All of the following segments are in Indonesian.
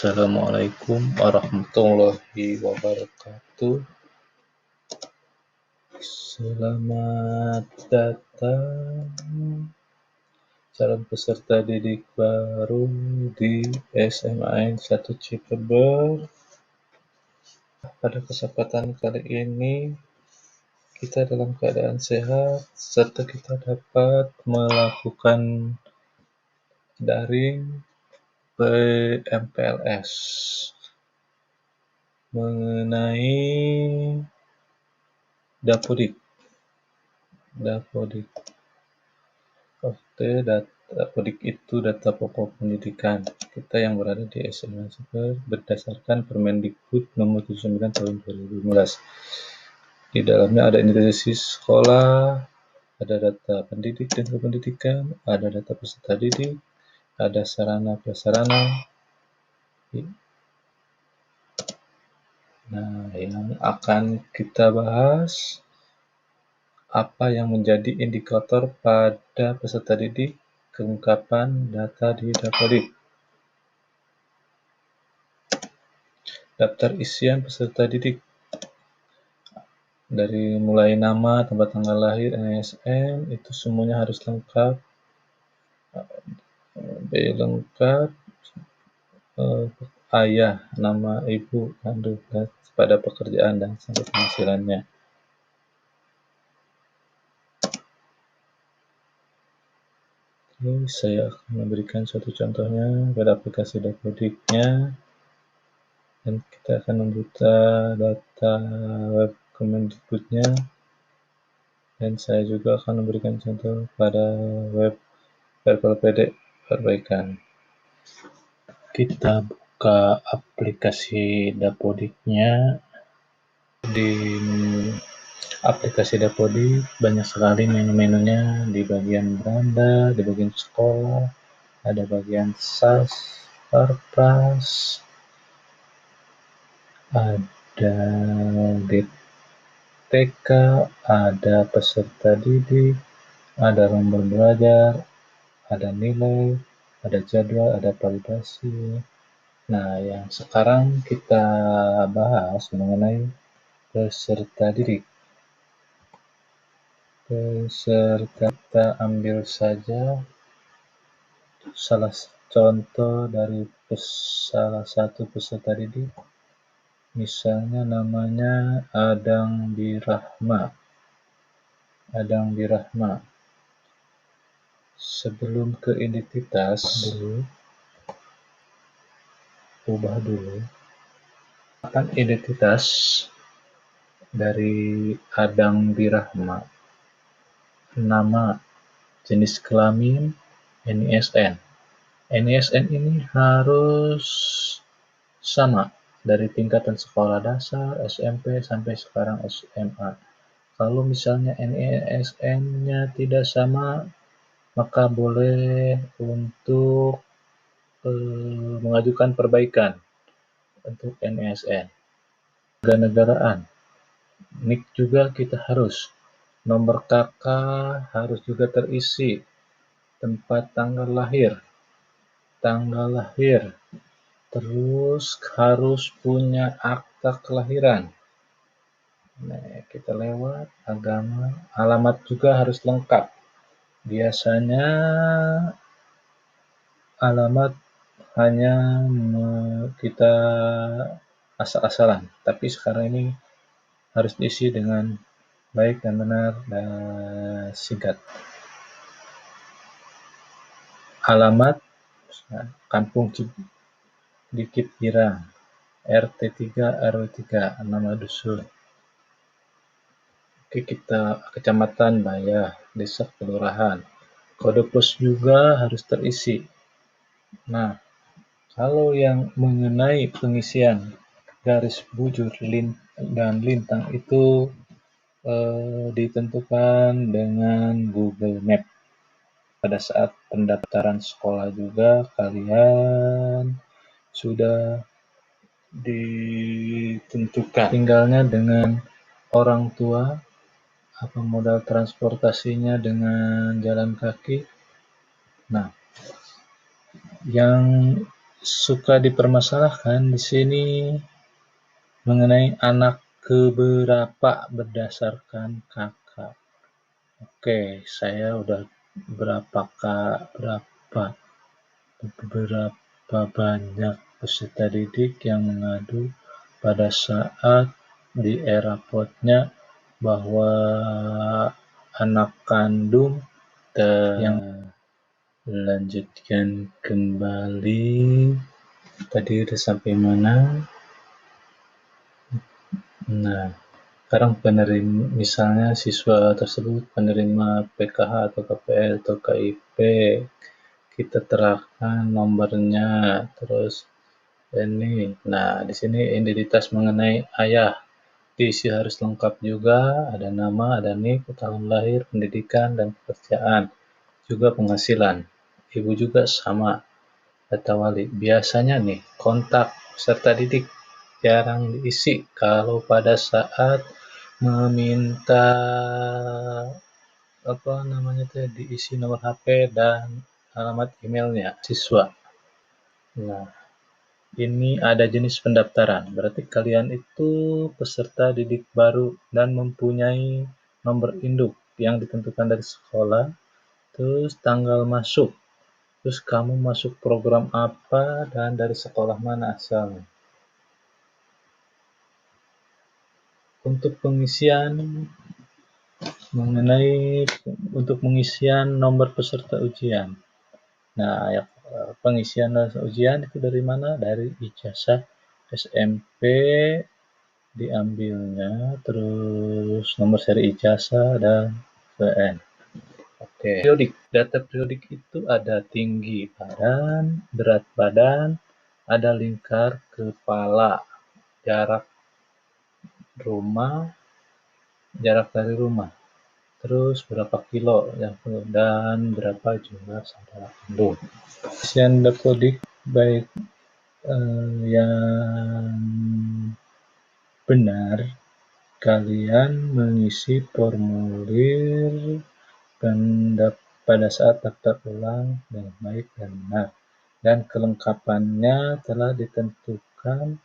Assalamualaikum warahmatullahi wabarakatuh. Selamat datang calon peserta didik baru di SMAN 1 Cipeber. Pada kesempatan kali ini kita dalam keadaan sehat serta kita dapat melakukan daring PMPLS mengenai Dapodik. Dapodik itu data pokok pendidikan kita yang berada di SMA Cipeber berdasarkan Permendikbud nomor 79 tahun 2015. Di dalamnya ada identitas sekolah, ada data pendidik dan kependidikan, ada data peserta didik, ada sarana prasarana. Nah, yang akan kita bahas apa yang menjadi indikator pada peserta didik, keungkapan data di Dapodik. Daftar isian peserta didik dari mulai nama, tempat tanggal lahir, NISN, itu semuanya harus lengkap. Ayah, nama ibu, kandung, pada pekerjaan dan sampai penghasilannya. Oke, saya akan memberikan suatu contohnya pada aplikasi Dapodiknya, dan kita akan membuka data web Kemendikbudnya, dan saya juga akan memberikan contoh pada web RPLPD perbaikan. Kita buka aplikasi Dapodiknya. Di aplikasi Dapodik banyak sekali menu-menunya. Di bagian beranda, di bagian sekolah, ada bagian SAS, Perpras, ada TK, ada peserta didik, ada lomba belajar, ada nilai, ada jadwal, ada validasi. Nah, yang sekarang kita bahas mengenai peserta didik. Kita ambil saja salah contoh dari salah satu peserta didik. Misalnya namanya Adang Birahma. Sebelum ke identitas ubah dulu. Akan identitas dari Adang Birahma. Nama, jenis kelamin, NISN. NISN ini harus sama dari tingkatan sekolah dasar, SMP, sampai sekarang SMA. Kalau misalnya NISN-nya tidak sama, maka boleh untuk mengajukan perbaikan untuk NISN. Kenegaraan, NIK juga kita harus. Nomor KK harus juga terisi. Tempat tanggal lahir. Terus harus punya akta kelahiran. Nah, kita lewat agama, alamat juga harus lengkap. Biasanya alamat hanya kita asal-asalan, tapi sekarang ini harus diisi dengan baik dan benar dan singkat. Alamat Kampung Dikit Girang, RT 3 RW 3, nama dusun. Oke, kita kecamatan Bayah, desa kelurahan. Kode pos juga harus terisi. Nah, kalau yang mengenai pengisian garis bujur dan lintang itu ditentukan dengan Google Map. Pada saat pendaftaran sekolah juga kalian sudah ditentukan tinggalnya dengan orang tua, apa modal transportasinya dengan jalan kaki. Nah, yang suka dipermasalahkan di sini mengenai anak keberapa berdasarkan kakak. Oke, saya udah berapa banyak peserta didik yang mengadu pada saat di e-rapotnya bahwa anak kandung yang lanjutkan kembali. Tadi udah sampai mana? Nah, sekarang misalnya siswa tersebut penerima PKH atau KPL atau KIP, kita terapkan nomornya, terus ini. Nah, di sini identitas mengenai ayah diisi harus lengkap juga, ada nama, ada NIK, tahun lahir, pendidikan, dan pekerjaan, juga penghasilan. Ibu juga sama, data wali. Biasanya nih, kontak peserta didik jarang diisi kalau pada saat meminta diisi nomor HP dan alamat emailnya siswa. Nah, ini ada jenis pendaftaran. Berarti kalian itu peserta didik baru dan mempunyai nomor induk yang ditentukan dari sekolah, terus tanggal masuk, terus kamu masuk program apa dan dari sekolah mana asalnya. Untuk pengisian nomor peserta ujian. Nah, pengisian ujian itu dari mana? Dari ijazah SMP diambilnya, terus nomor seri ijazah dan PN. Oke. Data periodik itu ada tinggi badan, berat badan, ada lingkar kepala, jarak dari rumah, terus berapa kilo dan berapa jumlah saudara kandung. Pengisian dapodik baik yang benar, kalian mengisi formulir pada saat daftar ulang dengan baik dan benar, dan kelengkapannya telah ditentukan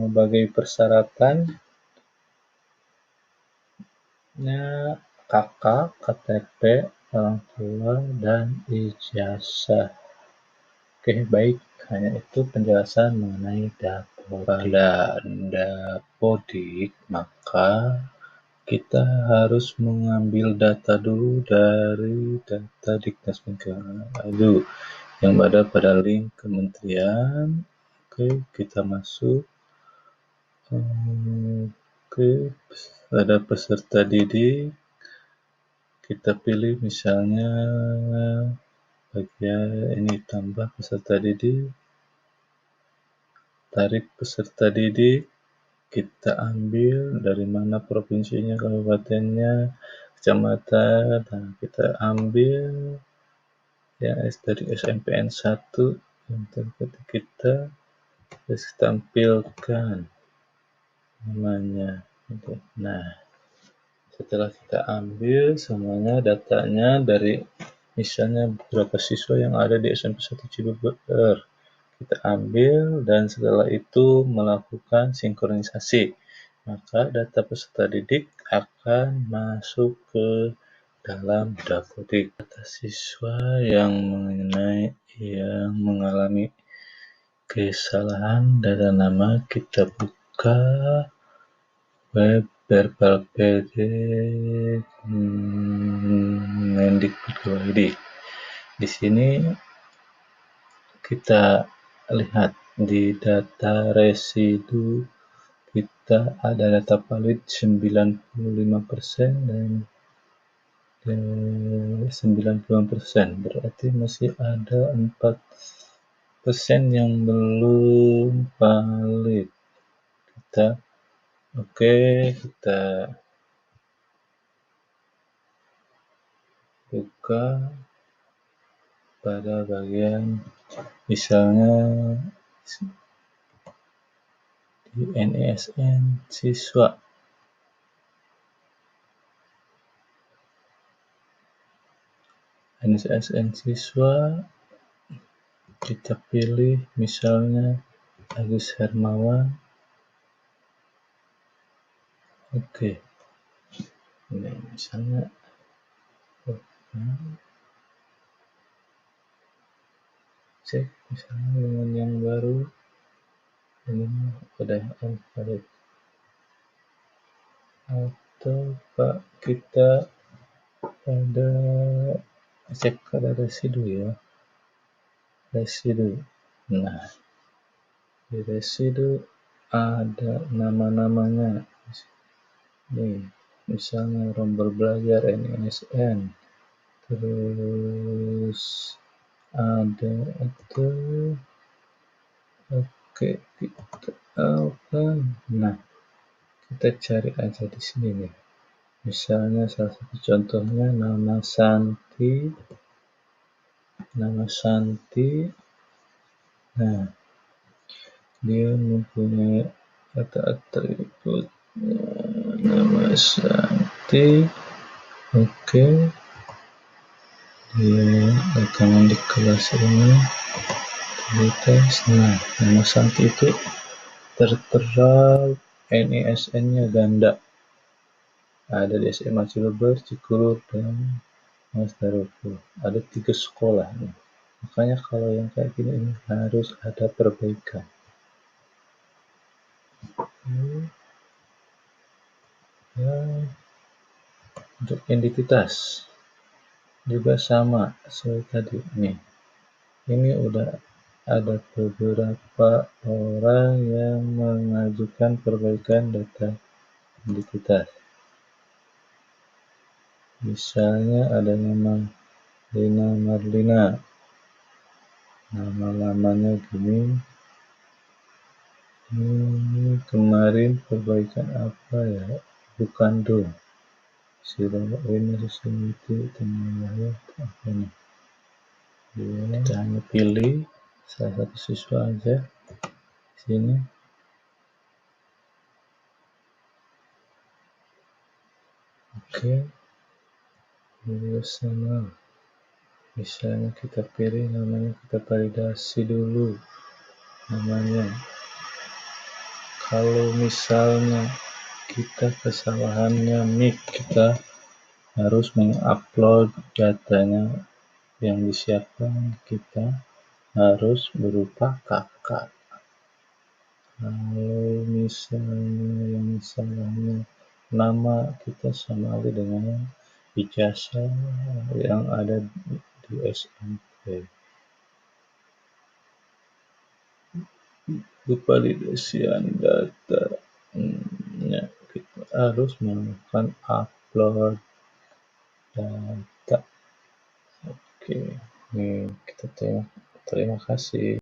sebagai persyaratannya KK, KTP, orang tua, dan ijazah. Oke, baik. Hanya itu penjelasan mengenai dapodik. Maka kita harus mengambil data dulu dari data Diknas Pendidikan yang ada pada link kementerian. Oke, kita masuk. Oke, ada peserta didik. Kita pilih misalnya bagian ini, tambah peserta didik, tarik peserta didik, kita ambil dari mana provinsinya, kabupatennya, kecamatan. Nah, kita ambil ya dari SMPN 1 yang terdekat kita, terus tampilkan namanya. Nah, setelah kita ambil semuanya datanya dari misalnya beberapa siswa yang ada di SMP 1 Cibubur, kita ambil dan setelah itu melakukan sinkronisasi, maka data peserta didik akan masuk ke dalam dapodik. Data siswa yang mengalami kesalahan data nama, kita buka web verbal.pd Mendikbud.go.id. Di sini kita lihat di data residu kita ada data valid 95% dan 90%, berarti masih ada 4% yang belum valid. Kita buka pada bagian misalnya di NISN siswa. NISN siswa, kita pilih misalnya Agus Hermawan. Oke, ini misalnya cek misalnya dengan yang baru, ini udah valid. Atau Pak kita ada cek ada residu ya, residu. Nah, di residu ada nama-namanya. Nih, misalnya rombel belajar NISN, terus ada itu. Oke, kita open. Nah, kita cari aja di sini nih. Misalnya salah satu contohnya nama Santi. Nah, dia mempunyai kata atribut nama Santi. Oke, dia rekaman di kelas ini. Nah, nama Santi itu tertera NISN-nya ganda. Ada di SMA Cileber, Cikulur, dan Mas Daruful. Ada 3 sekolah nih. Makanya kalau yang kayak gini ini harus ada perbaikan. Ya, untuk identitas juga sama seperti tadi nih. Ini udah ada beberapa orang yang mengajukan perbaikan data identitas. Misalnya ada nama Lina Marlina. Nama lamanya gini. Ini kemarin perbaikan apa ya? Bukan dong. Sudah ini sesuatu teman-teman apa nih? Kita hanya pilih salah satu siswa aja sini. Oke, sama. Misalnya kita pilih namanya, kita validasi dulu namanya. Kalau misalnya kita kesalahannya mic, kita harus mengupload datanya yang disiapkan, kita harus berupa kakak. Kalau misalnya yang salahnya nama, kita sama dengan ijazah yang ada di SMP. Validasian data, ya, kita harus melakukan upload data. Oke, nih kita terima kasih.